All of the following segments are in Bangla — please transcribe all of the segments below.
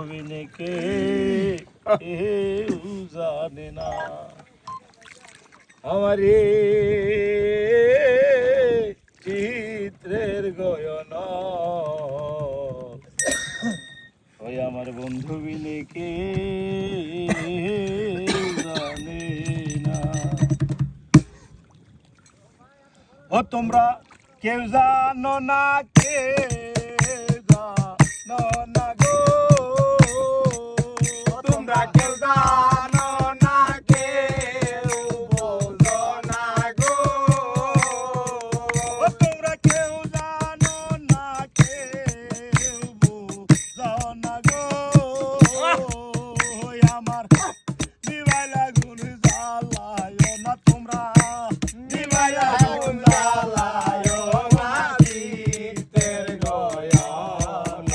বিনে কেউ জানে না আমার চিত্রের গয়ন ওই আমার বন্ধু বিনে কেউ জানে না। ও তোমরা কেউ জানো না, কেউ জানো না গো, তোমরা কেউ জানো না, কেউ বোঝো না গো। ও তোমরা কেউ জানো না, কেউ বোঝো না গো, ওই আমার নিভাইলা গুণ জ্বালায় না তোমরা, নিভাইলা গুণ জ্বালায় না চিত্তের গয়ন।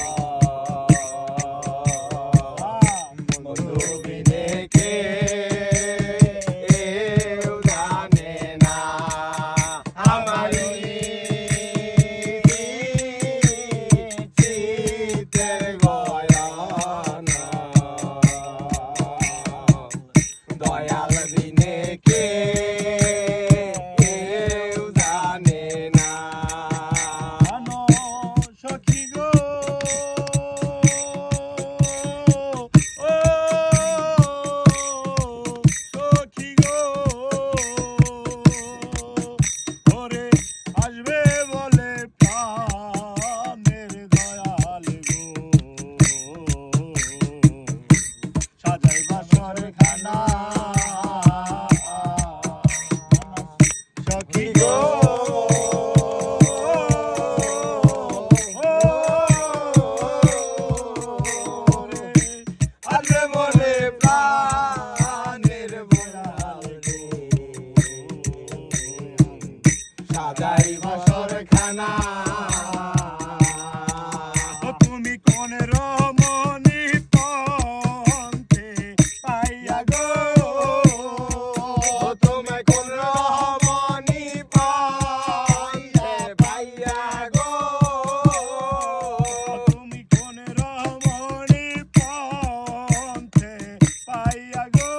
বন্ধু বিনে কেউ জানে না আমার চিত্তের গয়ন। দয়াল বিনে কেউ জানে না। জানো সখী গো, ও সখী গো, ওরে আসবে বলে প্রাণের দয়াল গো, সাজাই বাসর খানা সখী গো, আসবে বলে প্রাণের দয়াল গো, সাজাই বাসর খানা। তুমি কোন রমণী পন্থে পাইয়া গো, তুমি কোন রমণী পন্থে পাইয়া গো। তুমি কোন রমণী পন্থে পাইয়া গো,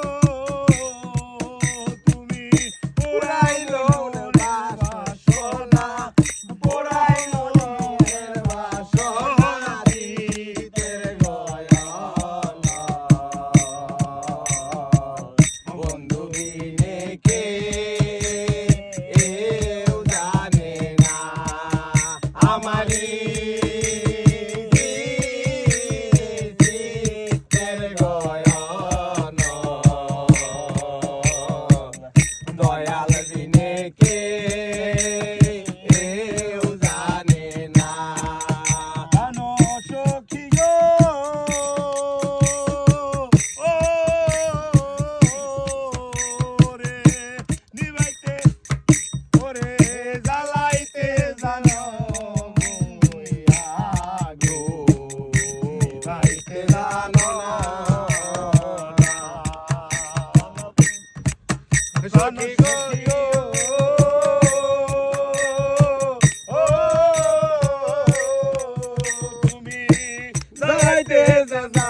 তুমি পুরাইলো বাসনা, পুরাইলো বাসনা চিত্তের গয়ন। বন্ধু বিনে কেউ জানে না আমারি চিত্তের গয়ন। দয়াল বিনে কেউ জানে না। জানো সখী গো, ও রে নিভাইতে ওরে জ্বালাইতে জানো মইয়া গো, নিভাইতে জানো না। সখী গো, তুমি জ্বালাইতে জানো